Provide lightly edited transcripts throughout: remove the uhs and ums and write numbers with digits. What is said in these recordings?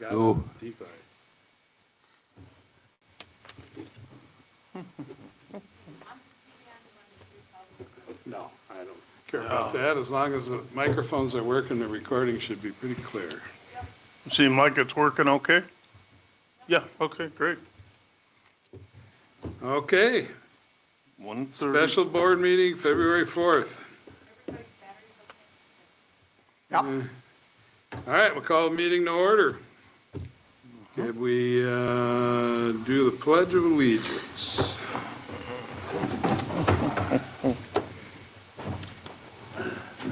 got Oh. DeFi. No, I don't care about that. As long as the microphones are working, the recording should be pretty clear. Seem like it's working okay? Yeah, okay, great. Okay, 1:30. special board meeting, February 4th. Yep. All right, we'll call the meeting to order. Could we do the Pledge of Allegiance?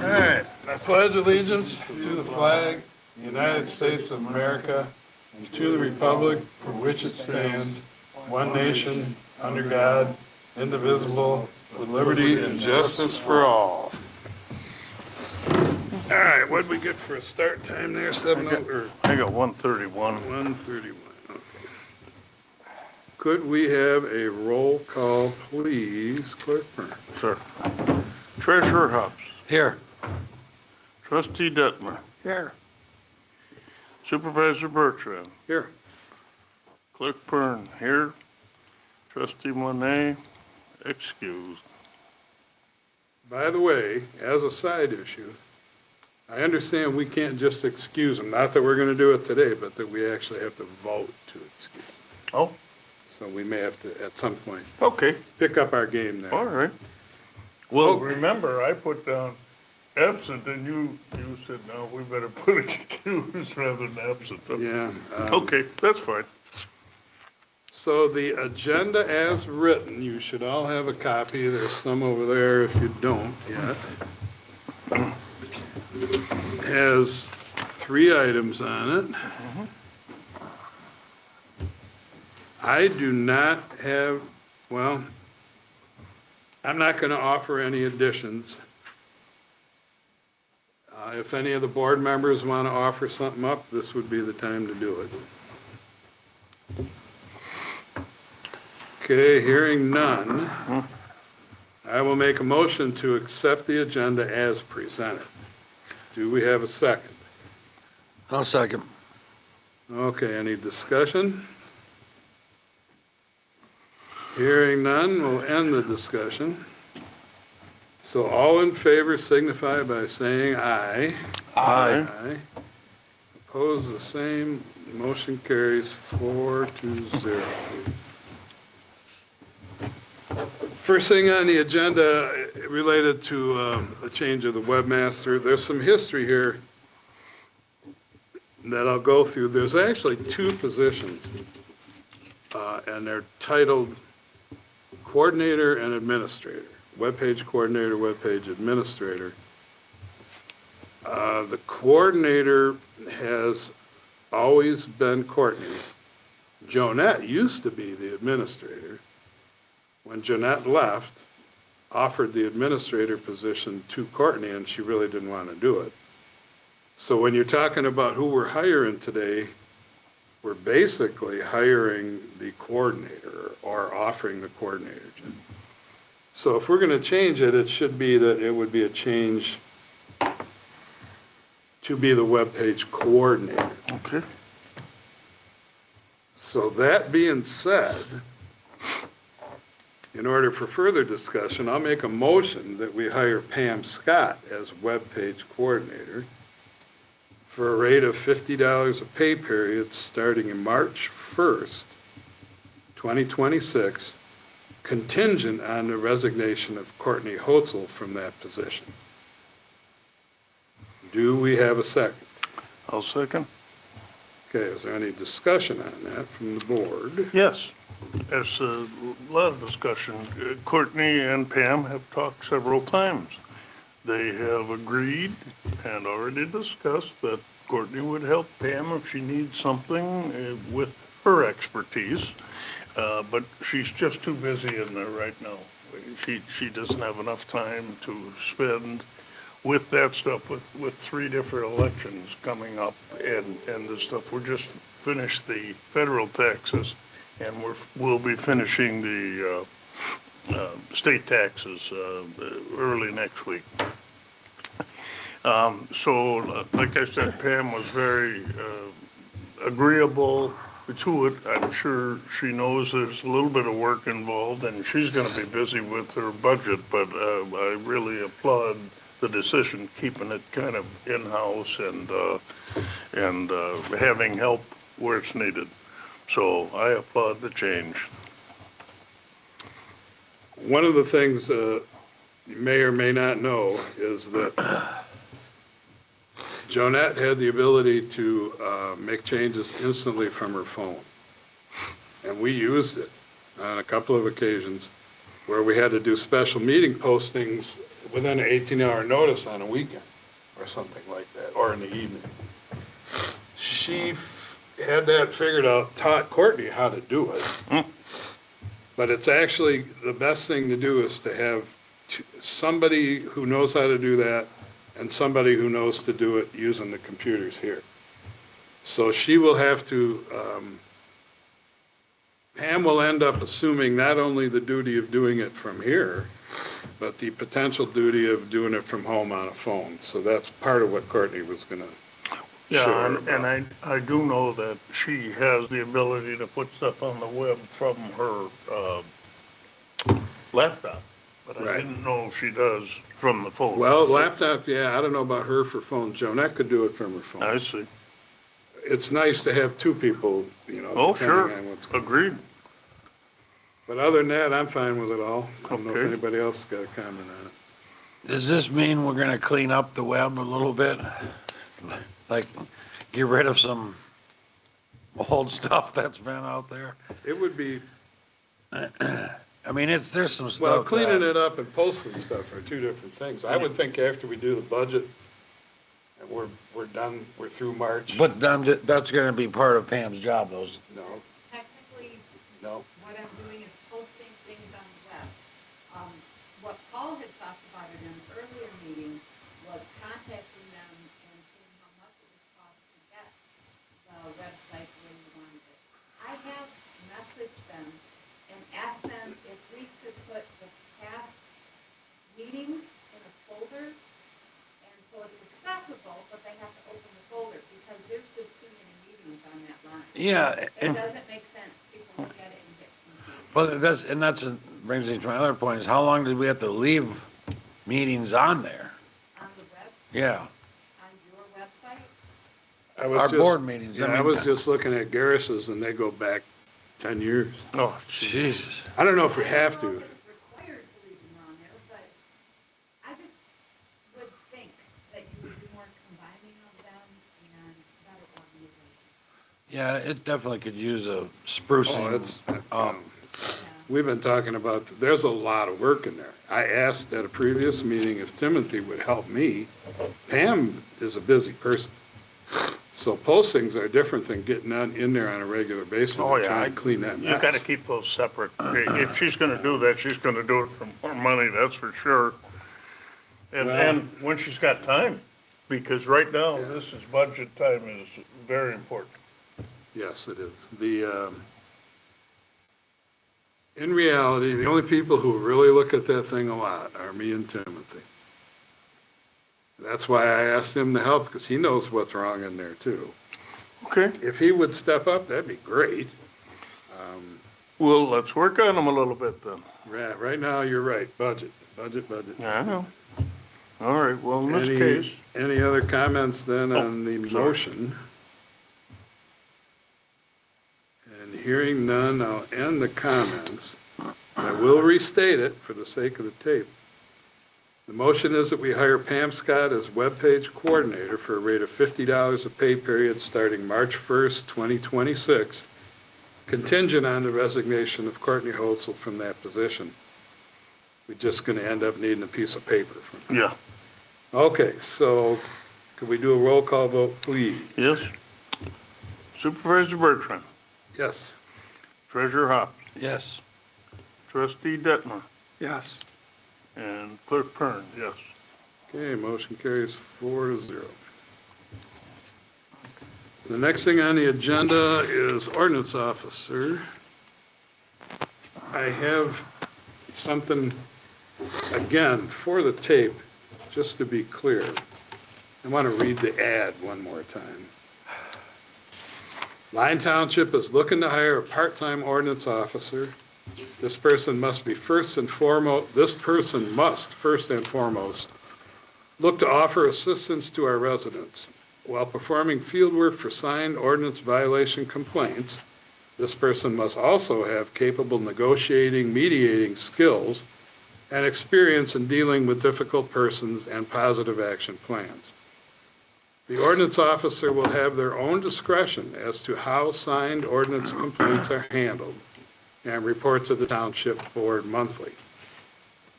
All right, I pledge allegiance to the flag, United States of America, and to the republic for which it stands, one nation, under God, indivisible, with liberty and justice for all. All right, what'd we get for a start time there? 7:00 or I got 1:31. 1:31? Okay. Could we have a roll call, please, Clerk Byrne? Sir. Treasurer Hobbs. Here. Trustee Detmer. Here. Supervisor Bertrand. Here. Clerk Byrne here. Trustee Monet excused. By the way, as a side issue, I understand we can't just excuse them, not that we're going to do it today, but that we actually have to vote to excuse them. Oh, So we may have to, at some point, okay, pick up our game there. all right. Well, remember, I put down absent, and you said, no, we better put excused rather than absent. Yeah. Okay, that's fine. So the agenda as written, you should all have a copy. There's some over there if you don't yet. Has 3 items on it. I do not have, well, I'm not going to offer any additions. If any of the board members want to offer something up, this would be the time to do it. Okay, hearing none, I will make a motion to accept the agenda as presented. Do we have a second? I'll second. Okay, any discussion? Hearing none, we'll end the discussion. So all in favor signify by saying aye. Aye. Aye. Opposed, the same. Motion carries 4-0. First thing on the agenda related to the change of the webmaster. There's some history here that I'll go through. There's actually 2 positions, and they're titled coordinator and administrator. Webpage coordinator, webpage administrator. The coordinator has always been Courtney. Jonette used to be the administrator. When Jonette left, offered the administrator position to Courtney, and she really didn't want to do it. So when you're talking about who we're hiring today, we're basically hiring the coordinator or offering the coordinator. So if we're going to change it, it should be that it would be a change to be the webpage coordinator. Okay. So that being said, in order for further discussion, I'll make a motion that we hire Pam Scott as webpage coordinator for a rate of $50 a pay period starting in March 1st, 2026, contingent on the resignation of Courtney Hotzel from that position. Do we have a second? I'll second. Okay, is there any discussion on that from the board? Yes, there's a lot of discussion. Courtney and Pam have talked several times. They have agreed and already discussed that Courtney would help Pam if she needs something with her expertise, but she's just too busy in there right now. She doesn't have enough time to spend with that stuff, with 3 different elections coming up and the stuff. We're just finished the federal taxes, and we'll be finishing the state taxes early next week. So, like I said, Pam was very agreeable to it. I'm sure she knows there's a little bit of work involved, and she's gonna be busy with her budget, but I really applaud the decision, keeping it kind of in-house and having help where it's needed. So I applaud the change. One of the things you may or may not know is that Jonette had the ability to make changes instantly from her phone. And we used it on a couple of occasions where we had to do special meeting postings within an 18-hour notice on a weekend or something like that, or in the evening. She had that figured out, taught Courtney how to do it. But it's actually, the best thing to do is to have somebody who knows how to do that and somebody who knows to do it using the computers here. So she will have to, Pam will end up assuming not only the duty of doing it from here, but the potential duty of doing it from home on a phone. So that's part of what Courtney was gonna Yeah, share and about. I do know that she has the ability to put stuff on the web from her laptop, but I Right. didn't know she does from the phone. Well, laptop, yeah, I don't know about her for phone. Jonette could do it from her phone. I see. It's nice to have two people, Oh, depending sure. on what's going on. Agreed. But other than that, I'm fine with it all. I don't know if Okay. anybody else got a comment on it. Does this mean we're gonna clean up the web a little bit? Like, get rid of some old stuff that's been out there? It would be, I mean, there's some stuff. well, cleaning that- it up and posting stuff are two different things. I would think after we do the budget, and we're done, we're through March. But that's gonna be part of Pam's job, those. No, Technically, no. what I'm doing is posting things on the web. What Paul had talked about in an earlier meeting was contacting them and seeing how much it would cost to get the website where you wanted it. I have messaged them and asked them if we could put the past meetings in a folder, and so it's accessible, but they have to open the folder, because there's just too many meetings on that line. Yeah, It and, doesn't make sense, people look at it and get confused. well, brings me to my other point, is how long did we have to leave meetings on there? On the web, Yeah, on your website, I was our just- board meetings, Yeah, I was just looking at Garris's and they go back 10 years. Oh, Jesus. I don't know if we have I don't know to. if it's required to leave them on there, but I just would think that you would be more combining of them and better organization. Yeah, it definitely could use a Oh, sprucing. it's, up. we've been talking about, there's a lot of work in there. I asked at a previous meeting if Timothy would help me. Pam is a busy person. So postings are different than getting in there on a regular basis Oh, and yeah, trying to clean that you mess. gotta keep those separate. If she's gonna do that, she's gonna do it for more money, that's for sure. And Well- when she's got time, because right now, Yeah. this is budget time is very important. Yes, it is. In reality, the only people who really look at that thing a lot are me and Timothy. That's why I asked him to help, because he knows what's wrong in there too. Okay. If he would step up, that'd be great. Well, let's work on them a little bit then. Right now, you're right, budget. Yeah, I know. All right, well, in this Any- case, Any other comments then Oh, on the sorry. motion? And hearing none, I'll end the comments. I will restate it for the sake of the tape. The motion is that we hire Pam Scott as webpage coordinator for a rate of $50 a pay period starting March 1st, 2026, contingent on the resignation of Courtney Holzel from that position. We're just going to end up needing a piece of paper from her. yeah, Okay, so could we do a roll call vote, please? yes. Supervisor Bertrand, Yes. Treasurer Hopps, Yes. Trustee Detmer, Yes. and Clerk Pern, yes. Okay, motion carries 4-0. The next thing on the agenda is ordinance officer. I have something, again, for the tape, just to be clear. I want to read the ad one more time. Lyon Township is looking to hire a part-time ordinance officer. This person must first and foremost look to offer assistance to our residents. While performing field work for signed ordinance violation complaints, this person must also have capable negotiating, mediating skills, and experience in dealing with difficult persons and positive action plans. The ordinance officer will have their own discretion as to how signed ordinance complaints are handled and report to the Township Board monthly.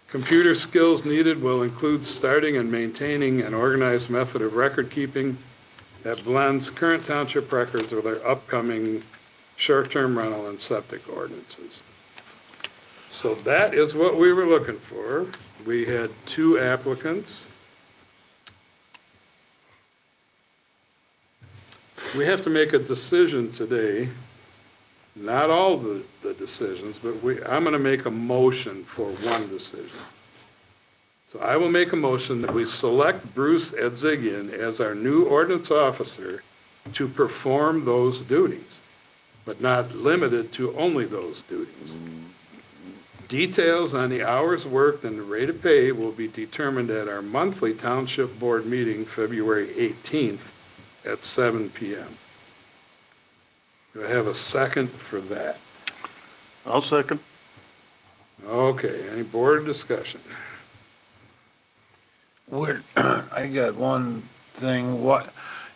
Computer skills needed will include starting and maintaining an organized method of record keeping that blends current township records with our upcoming short-term rental and septic ordinances. So that is what we were looking for. We had 2 applicants. We have to make a decision today, not all the decisions, but I'm going to make a motion for one decision. So I will make a motion that we select Bruce Edzigian as our new ordinance officer to perform those duties, but not limited to only those duties. Details on the hours worked and the rate of pay will be determined at our monthly Township Board meeting, February 18th at 7 p.m. Do I have a second for that? I'll second. Okay, any board discussion? I got one thing,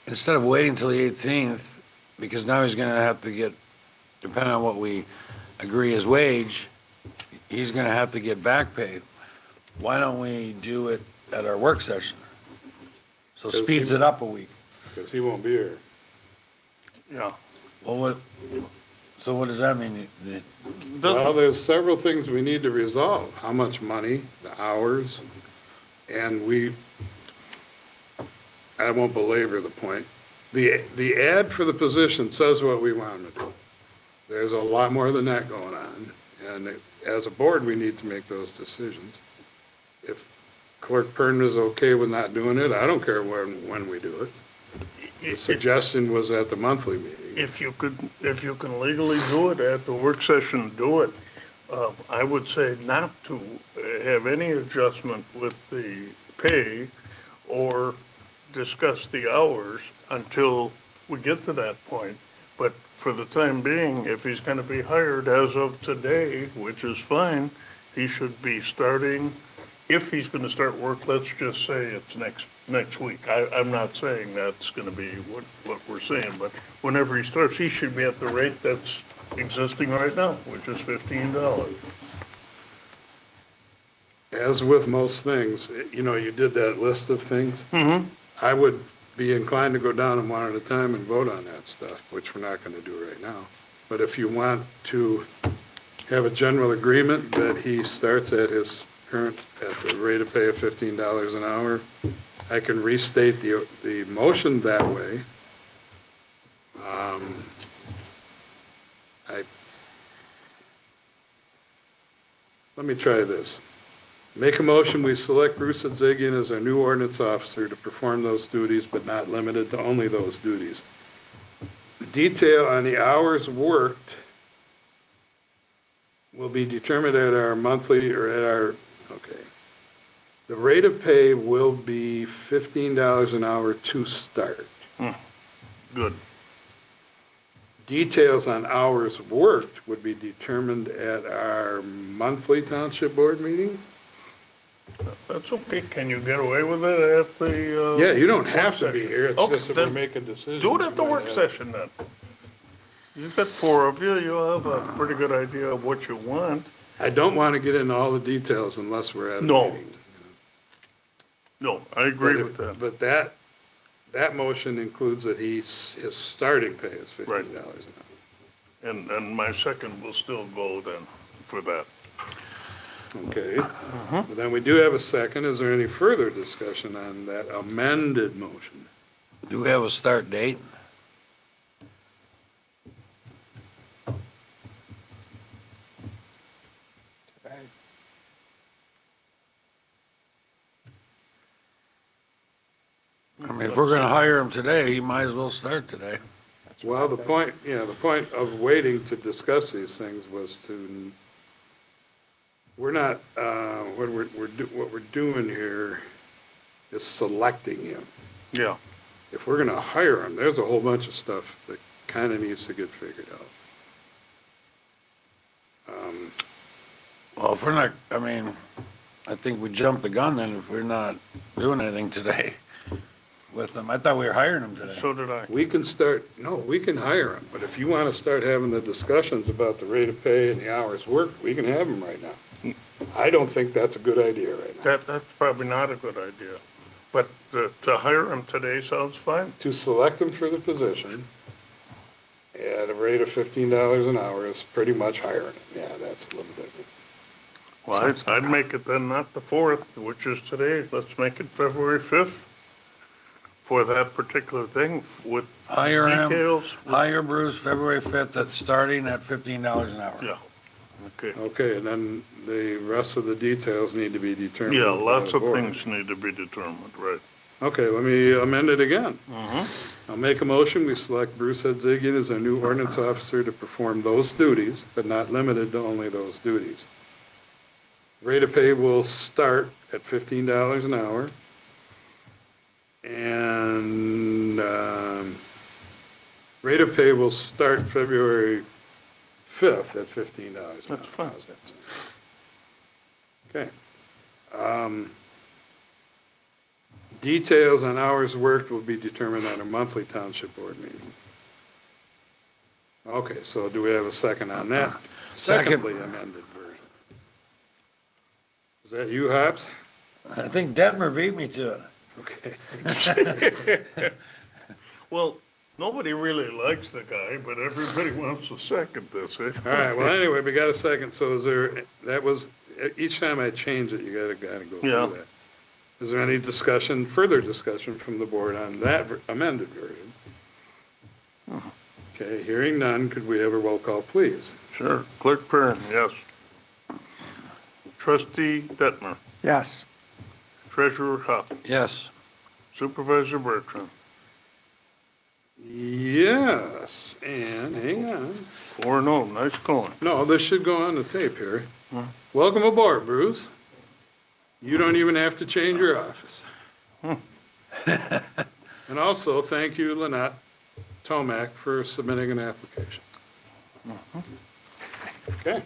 instead of waiting till the 18th, because now he's gonna have to get, depending on what we agree his wage, he's gonna have to get back pay. Why don't we do it at our work session? So Because speeds he- it up a week. Because he won't be here. Yeah. Well, so what does that mean? Well, there's several things we need to resolve. How much money, the hours, and I won't belabor the point. The ad for the position says what we want him to do. There's a lot more than that going on, and as a board, we need to make those decisions. If Clerk Pern is okay with not doing it, I don't care when we do it. The suggestion was at the monthly meeting. If you can legally do it at the work session, do it. I would say not to have any adjustment with the pay or discuss the hours until we get to that point. But for the time being, if he's gonna be hired as of today, which is fine, he should be starting, if he's gonna start work, let's just say it's next week. I'm not saying that's gonna be what we're saying, but whenever he starts, he should be at the rate that's existing right now, which is $15. As with most things, you did that list of things. Mm-hmm. I would be inclined to go down them one at a time and vote on that stuff, which we're not going to do right now. But if you want to have a general agreement that he starts at his current, at the rate of pay of $15 an hour, I can restate the motion that way. Let me try this. Make a motion, we select Bruce Edzigian as our new ordinance officer to perform those duties, but not limited to only those duties. Detail on the hours worked will be determined at our monthly okay. The rate of pay will be $15 an hour to start. Good. Details on hours worked would be determined at our monthly township board meeting. That's okay. Can you get away with it at the, Yeah, you don't have work to be session? here, it's Okay, just that we're then making decisions. do it at the You might work have- session then. You've got 4 of you, you'll have a pretty good idea of what you want. I don't want to get into all the details unless we're at a No. meeting. No, I agree But with that. But that motion includes that his starting pay is $15 an hour. And my second will still go then for that. Okay. But then we do have a second. Is there any further discussion on that amended motion? Do we have a start date? I mean, if we're gonna hire him today, he might as well start today. Well, the point of waiting to discuss these things was to, we're not, what we're doing here is selecting him. Yeah, If we're gonna hire him, there's a whole bunch of stuff that kind of needs to get figured out. Well, if we're not, I mean, I think we jumped the gun then if we're not doing anything today with them. I thought we were hiring them today. so did I. We can we can hire him, but if you want to start having the discussions about the rate of pay and the hours worked, we can have them right now. I don't think that's a good idea right now. That's probably not a good idea. But to hire him today sounds fine. To select him for the position at a rate of $15 an hour is pretty much hiring him. Yeah, that's a little different. Well, I'd make it then not the 4th, which is today. Let's make it February 5th for that particular thing with Hire him, details. hire Bruce February 5th, starting at $15 an hour. Yeah, okay. Okay, and then the rest of the details need to be determined. Yeah, by lots the of board. things need to be determined, right. Okay, let me amend it again. Mm-hmm. I'll make a motion, we select Bruce Edzigian as our new ordinance officer to perform those duties, but not limited to only those duties. Rate of pay will start at $15 an hour. And rate of pay will start February 5th at $15 an hour. That's fine. How's that sound? Okay. Details on hours worked will be determined at a monthly township board meeting. Okay, so do we have a second on that? Second. Secondly amended version. Is that you, Hobbs? I think Detmer beat me to it. Okay. Well, nobody really likes the guy, but everybody wants to second this, eh? All right, well, anyway, we got a second, so is there, that was, each time I change it, you gotta go Yeah. through that. Is there any discussion, further discussion from the board on that amended version? Okay, hearing none, could we have a roll call, please? Sure. Clerk Perrin, yes. Trustee Detmer, Yes. Treasurer Huff, Yes. Supervisor Bertrand. Yes, and hang on. 4-0, nice going. No, this should go on the tape here. Hmm. Welcome aboard, Bruce. You don't even have to change your office. And also, thank you, Lynette Tomac, for submitting an application. Okay.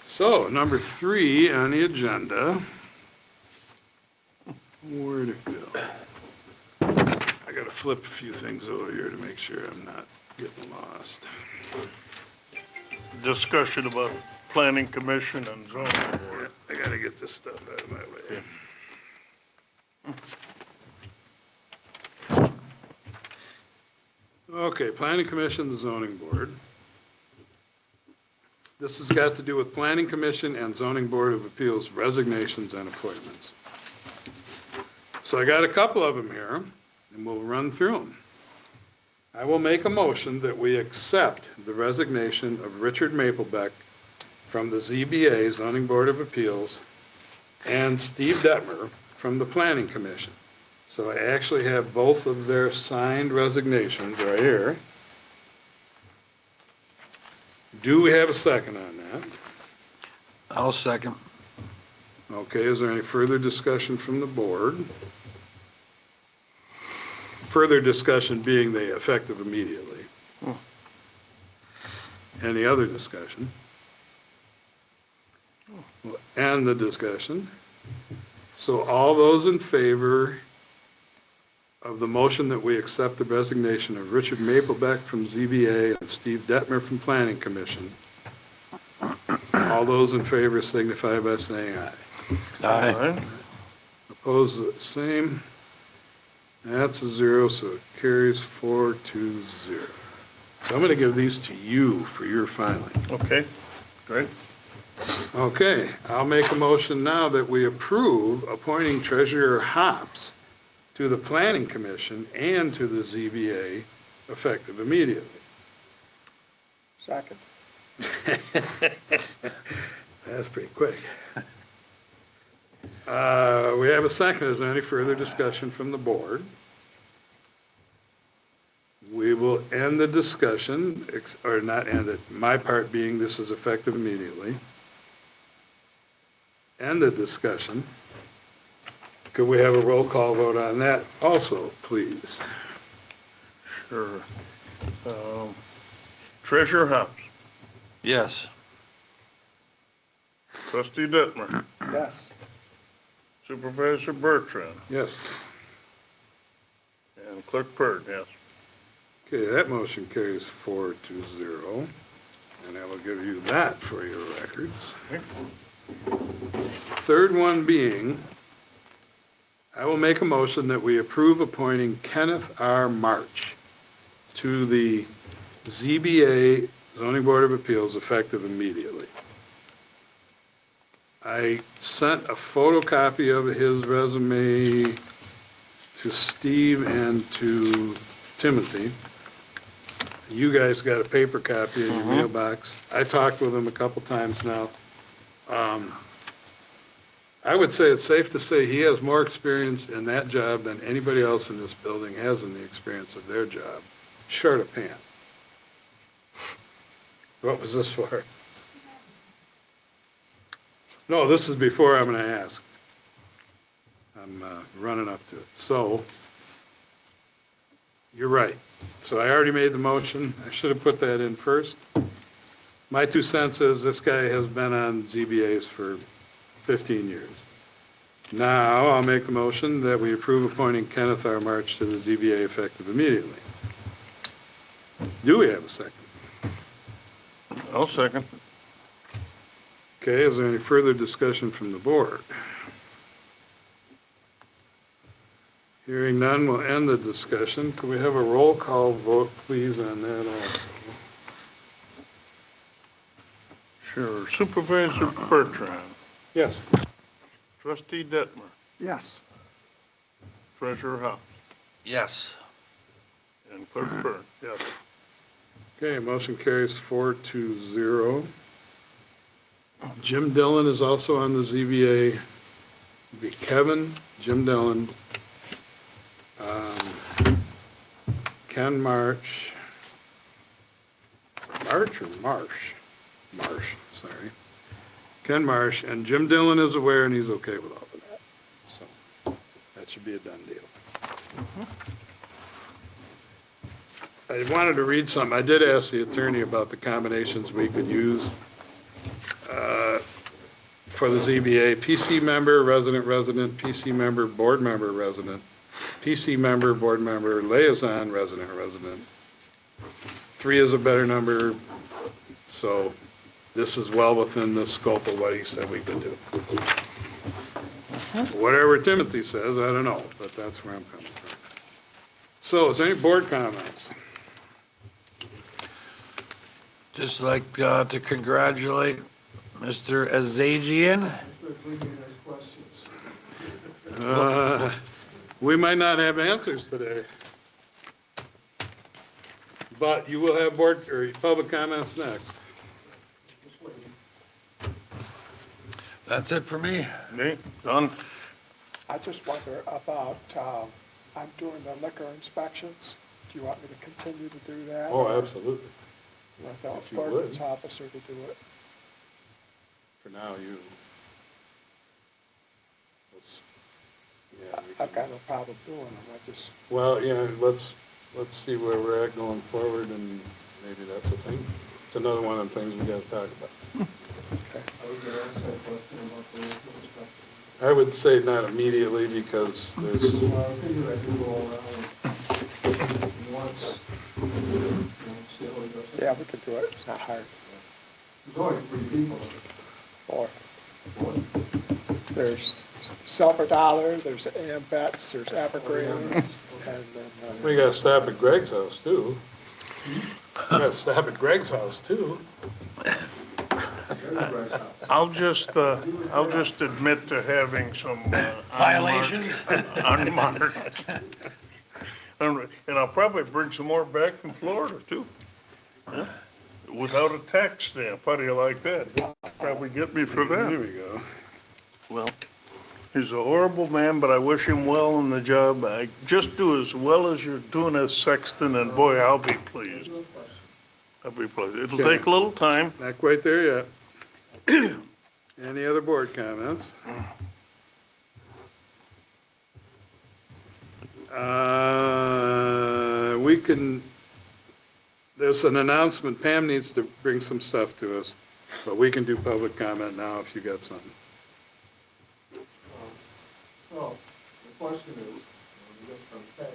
So, number 3 on the agenda. Where'd it go? I gotta flip a few things over here to make sure I'm not getting lost. Discussion about planning commission and zoning board. I gotta get this stuff out of my way. Okay, planning commission, the zoning board. This has got to do with planning commission and zoning board of appeals resignations and appointments. So I got a couple of them here, and we'll run through them. I will make a motion that we accept the resignation of Richard Maplebeck from the ZBA, Zoning Board of Appeals, and Steve Detmer from the Planning Commission. So I actually have both of their signed resignations right here. Do we have a second on that? I'll second. Okay, is there any further discussion from the board? Further discussion being they effective immediately. Any other discussion? And the discussion. So all those in favor of the motion that we accept the resignation of Richard Maplebeck from ZBA and Steve Detmer from Planning Commission, all those in favor signify by saying aye. Aye. Opposed, the same. That's a 0, so it carries 4-0. So I'm going to give these to you for your filing. Okay, great. Okay, I'll make a motion now that we approve appointing Treasurer Hops to the Planning Commission and to the ZBA effective immediately. Second. That's pretty quick. We have a second. Is there any further discussion from the board? we will end the discussion, or not end it, my part being this is effective immediately. End the discussion. Could we have a roll call vote on that also, please? Sure. Treasurer Hobbs, Yes. trustee Detmer, Yes. Supervisor Bertrand, Yes. and Clerk Purd, yes. Okay, that motion carries 4-0, and I will give you that for your records. Third one being, I will make a motion that we approve appointing Kenneth R. March to the ZBA Zoning Board of Appeals effective immediately. I sent a photocopy of his resume to Steve and to Timothy. You guys got a paper copy in your mailbox. I talked with him a couple times now. I would say it's safe to say he has more experience in that job than anybody else in this building has in the experience of their job, short of Pam. What was this for? No, this is before I'm going to ask. I'm running up to it. So, you're right. So I already made the motion. I should have put that in first. My 2 cents is this guy has been on ZBAs for 15 years. Now, I'll make the motion that we approve appointing Kenneth R. March to the ZBA effective immediately. Do we have a second? I'll second. Okay, is there any further discussion from the board? Hearing none, we'll end the discussion. Could we have a roll call vote, please, on that also? Sure. Supervisor Bertrand, Yes. trustee Detmer, Yes. treasurer Hobbs, Yes. and Clerk Purd, yes. Okay, motion carries 4-0. Jim Dillon is also on the ZBA. It'd be Kevin, Jim Dillon, Ken March. March or Marsh? Marsh, sorry. Ken Marsh, and Jim Dillon is aware and he's okay with all of that. So that should be a done deal. I wanted to read something. I did ask the attorney about the combinations we could use for the ZBA. PC member, resident, PC member, board member, resident, PC member, board member, liaison, resident. 3 is a better number, so this is well within the scope of what he said we could do. Whatever Timothy says, I don't know, but that's where I'm coming from. So, is there any board comments? Just like to congratulate Mr. Azagian. We might not have answers today. But you will have board or public comments next. That's it for me. Me, done. I just wonder about, I'm doing the liquor inspections. Do you want me to continue to do that? Oh, absolutely. Without if you would. ordinance officer to do it? For now, you. I've got no problem doing them, I just, Well, yeah, let's see where we're at going forward, and maybe that's a thing. It's another one of the things we gotta talk about. okay. I would say not immediately, because there's, Yeah, we could do it, it's not hard. There's only 3 people. Or, there's Silver Dollar, there's Ambets, there's Evergreen, and then, we gotta stop at Greg's house, too. We gotta stop at Greg's house, too. I'll just admit to having some Violations? unmarked. And I'll probably bring some more back from Florida too. Yeah. Without a tax stamp, how do you like that? Probably get me for There that. we go. Well, He's a horrible man, but I wish him well in the job. I just do as well as you're doing as sexton, and boy, I'll be pleased. I'll be pleased. It'll Okay. take a little time. Not quite there yet. Any other board comments? We can, there's an announcement, Pam needs to bring some stuff to us, but we can do public comment now if you got something. So, the question is, just from pay,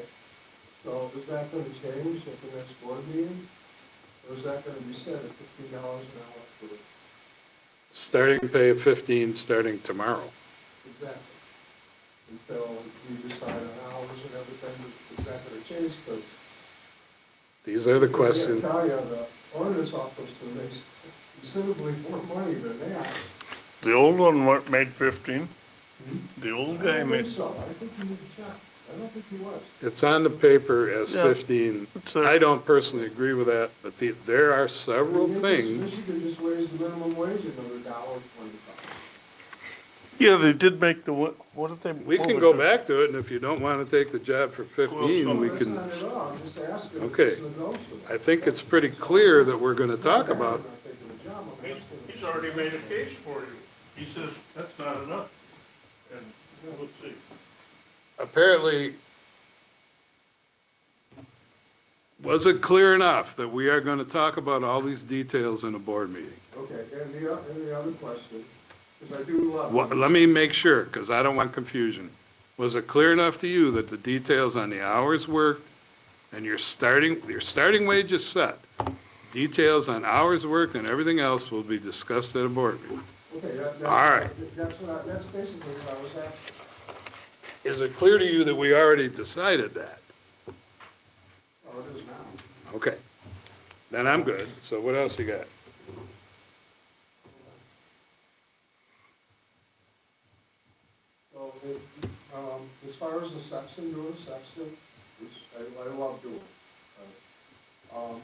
so is that gonna change at the next board meeting? Or is that gonna be set at $15 an hour for, Starting pay of 15, starting tomorrow. exactly? Until we decide on hours and everything, is that gonna change? Because These are the questions. I tell you, the ordinance office makes considerably more money than that. The old one made 15. The old I guy don't made, think so, I think you need to check. I don't think he was. It's on the paper as Yeah. 15. It's a- I don't personally agree with that, but there are several things. Michigan just raised the minimum wage another $1.25. yeah, they did make the, what did they? We what can was go it? back to it, and if you don't want to take the job for 15, we That's can, not at all, I'm just asking if Okay. it's negotiable. I think it's pretty clear that we're going to talk about, I'm not taking the job, I'm asking if He's already made a case for you. He says, that's not enough. And we'll see. apparently, was it clear enough that we are going to talk about all these details in a board meeting? Okay, and the other question, because I do love. Let me make sure, because I don't want confusion. Was it clear enough to you that the details on the hours worked and your starting wage is set? Details on hours worked and everything else will be discussed at a board meeting. Okay, All right. That's basically what I was asking. Is it clear to you that we already decided that? Oh, it is now. Okay. Then I'm good. So what else you got? So, as far as the section, doing the section, which I love doing.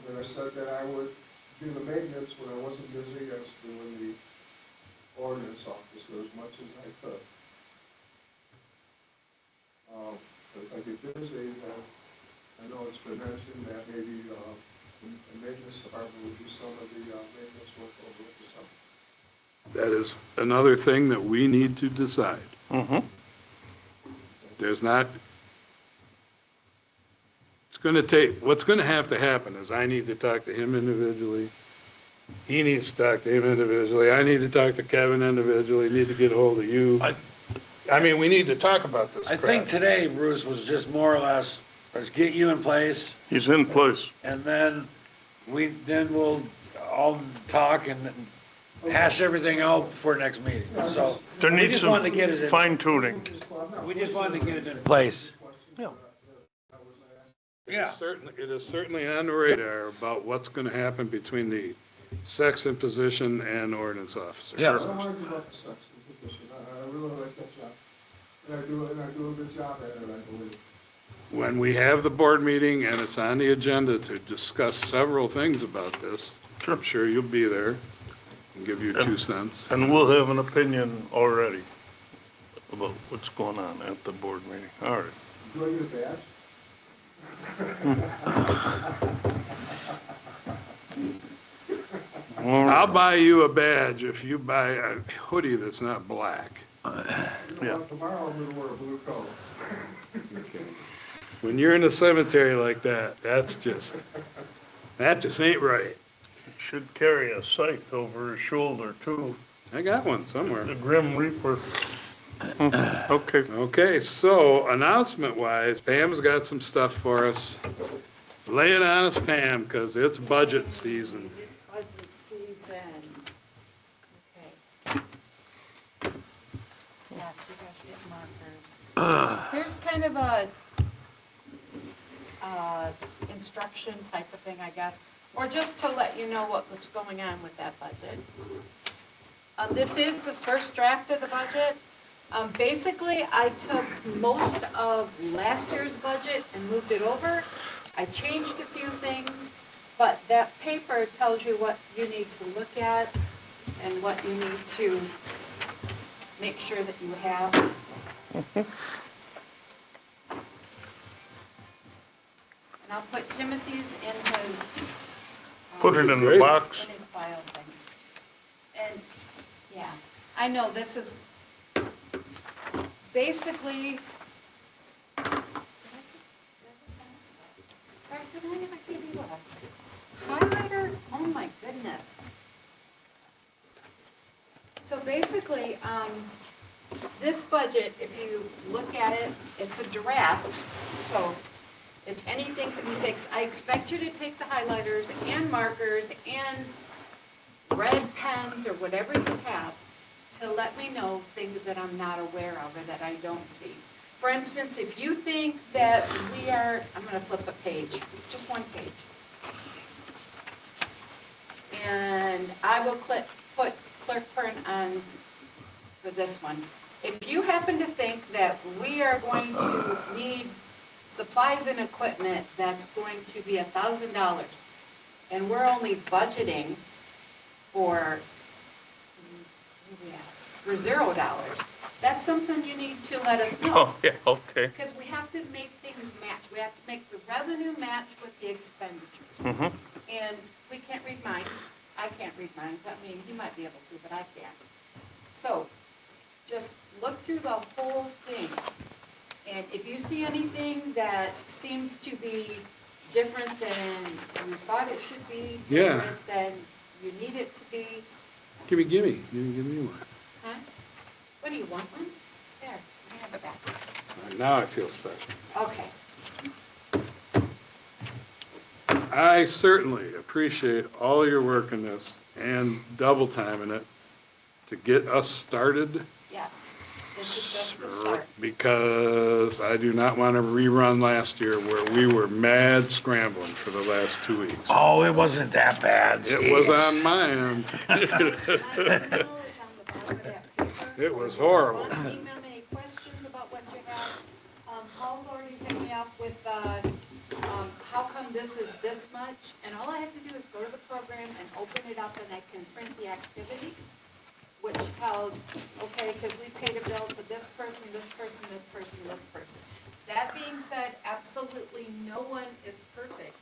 And I said that I would do the maintenance when I wasn't busy, I was doing the ordinance officer as much as I could. But if I get busy, then I know it's been mentioned that maybe, the maintenance department would do some of the, maintenance work over the summer. That is another thing that we need to decide. Mm-hmm. There's not, it's going to take, what's going to have to happen is I need to talk to him individually. He needs to talk to him individually. I need to talk to Kevin individually, need to get a hold of you. I mean, we need to talk about this I crap. think today, Bruce, was just more or less, let's get you in place, He's in place. and then we'll all talk and hash everything out before next meeting. So, There we needs just some wanted to get it in, fine tuning. we just wanted to get it in place. Yeah. Yeah. It is certainly on the radar about what's going to happen between the section position and ordinance officer. Yeah. I don't want to give up the section position, I really like that job. And I do a good job at it, I believe. When we have the board meeting and it's on the agenda to discuss several things about this, I'm sure you'll be there and give your 2 cents. And we'll have an opinion already about what's going on at the board meeting. All right. Do I get a badge? I'll buy you a badge if you buy a hoodie that's not black. Yeah. Tomorrow I'm gonna wear a blue coat. When you're in a cemetery like that, that just ain't right. Should carry a scythe over his shoulder too. I got one somewhere. The Grim Reaper. Okay. Okay, so announcement wise, Pam's got some stuff for us. Lay it on us, Pam, because it's budget season. Budget season. Okay. Yeah, so you guys get markers. Here's kind of a, instruction type of thing, I guess, or just to let you know what's going on with that budget. This is the first draft of the budget. Basically, I took most of last year's budget and moved it over. I changed a few things, but that paper tells you what you need to look at and what you need to make sure that you have. And I'll put Timothy's in his. Put it in the Great. box. In his file thing. And, yeah, I know this is basically. Highlighter, oh my goodness. So basically, this budget, if you look at it, it's a draft, so if anything can be fixed, I expect you to take the highlighters and markers and red pens or whatever you have to let me know things that I'm not aware of or that I don't see. For instance, if you think that we are, I'm going to flip a page, just one page. And I will put clerk print on for this one. If you happen to think that we are going to need supplies and equipment that's going to be $1,000, and we're only budgeting for $0, that's something you need to let us know. Oh, yeah, okay. Because we have to make things match. We have to make the revenue match with the expenditures. Mm-hmm. And we can't read minds. I can't read minds. I mean, he might be able to, but I can't. So just look through the whole thing. And if you see anything that seems to be different than you thought it should be, Yeah. different than you need it to be, Give me one. huh? What do you want one? There, you can have it back. Now I feel special. Okay. I certainly appreciate all your work in this and double timing it to get us started. Yes. This is just the start. Because I do not want to rerun last year where we were mad scrambling for the last 2 weeks. Oh, it wasn't that bad. It was Jeez. on my end. It was horrible. Want to email me any questions about what you have? Paul's already hit me up with, how come this is this much? And all I have to do is go to the program and open it up and I can print the activity, which tells, okay, because we paid a bill to this person, this person, this person, this person. That being said, absolutely no one is perfect.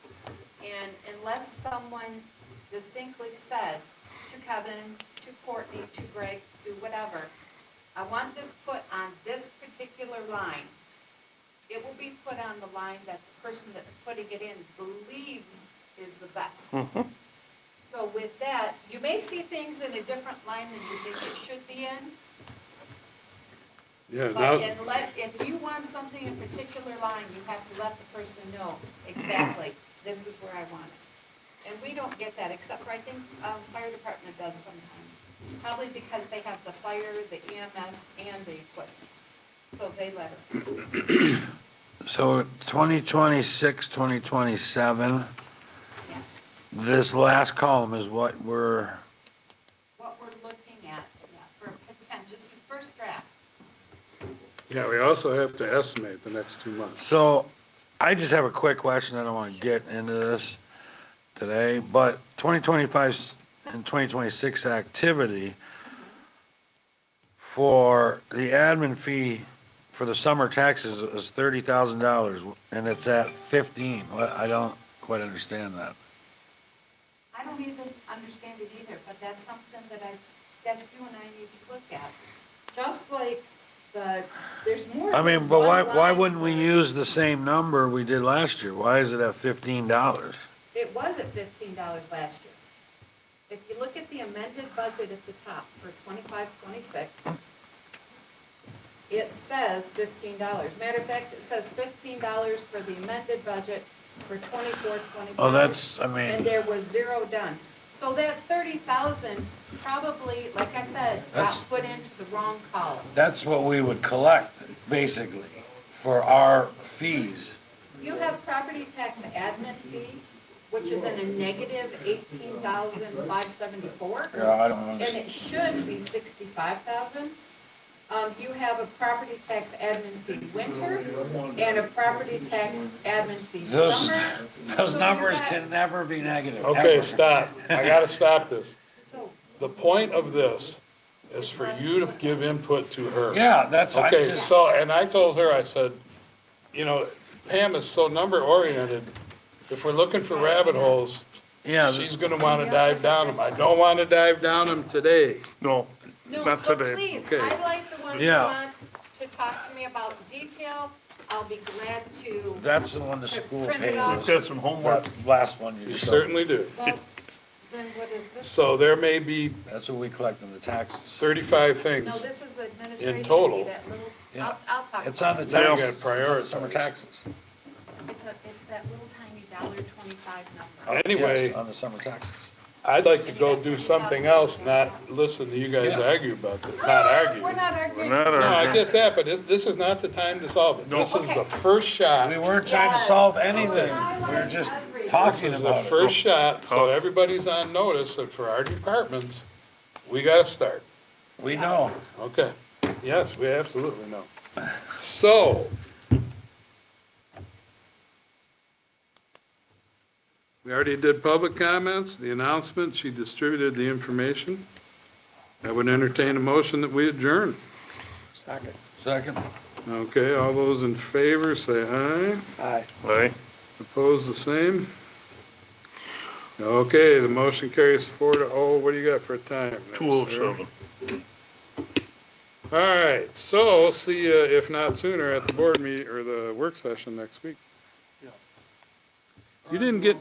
And unless someone distinctly said to Kevin, to Courtney, to Greg, to whatever, I want this put on this particular line, it will be put on the line that the person that's putting it in believes is the best. Mm-hmm. So with that, you may see things in a different line than you think it should be in, Yeah, but now, if you want something in a particular line, you have to let the person know exactly, this is where I want it. And we don't get that, except for I think fire department does sometimes. Probably because they have the fire, the EMS, and the equipment. So they let us. So 2026, 2027, Yes. this last column is what we're, What we're looking at, yeah, for potential, this is first draft. yeah, we also have to estimate the next 2 months. so I just have a quick question. I don't want to get into this today, but 2025 and 2026 activity for the admin fee for the summer taxes is $30,000 and it's at 15. What, I don't quite understand that. I don't even understand it either, but that's something that I guess you and I need to look at. Just like there's more. I mean, than but one why line wouldn't we for- use the same number we did last year? Why is it at $15? It was at $15 last year. If you look at the amended budget at the top for 25, 26, it says $15. Matter of fact, it says $15 for the amended budget for 24, 25. Oh, that's, I And mean, there was 0 done. So that 30,000 probably, like I said, got That's- put into the wrong column. that's what we would collect, basically, for our fees. You have property tax admin fee, which is in a negative 18,574. Yeah, I don't And understand. it should be 65,000. You have a property tax admin fee winter and a property tax admin fee Those, summer. those So numbers you got- can never be negative. Okay, ever. stop. I gotta stop this. So, The point of this is for you to give input to her. Yeah, that's, I Okay, just, so, and I told her, I said, you know, Pam is so number oriented. If we're looking for rabbit holes, yeah, she's gonna wanna dive down them. I don't wanna dive down them today. No, No, not so today. please, Okay. I like the ones you Yeah. want to talk to me about detail. I'll be glad to, that's the one the school Print it pays off. us. Got some homework. That last one you You showed. certainly do. well, then what is this? So there may be That's what we collect on the taxes. 35 things. No, this is the administration total. fee, that little, Yeah. I'll talk It's about on the it. Now you taxes. gotta It's on the prioritize. Summer taxes. It's that little tiny $1.25 number. Anyway, Yes, on the summer taxes. I'd like to go do something else, not listen to you guys Yeah. argue about this, not argue. We're not arguing. We're not No, I arguing. get that, but this is not the time to solve it. No. This is Okay. the first shot. We weren't trying to Yes. solve anything. We were just This talking is the about it. first shot, so Oh. everybody's on notice that for our departments, we gotta start. We know. Okay, yes, we absolutely know. So. We already did public comments, the announcement, she distributed the information. I would entertain a motion that we adjourn. Second. Second. Okay, all those in favor, say aye. Aye. Aye. Opposed, the same? Okay, the motion carries 4-0. What do you got for a time? there, sir? 2:07. All right, so see you, if not sooner, at the board meet or the work session next week. You didn't get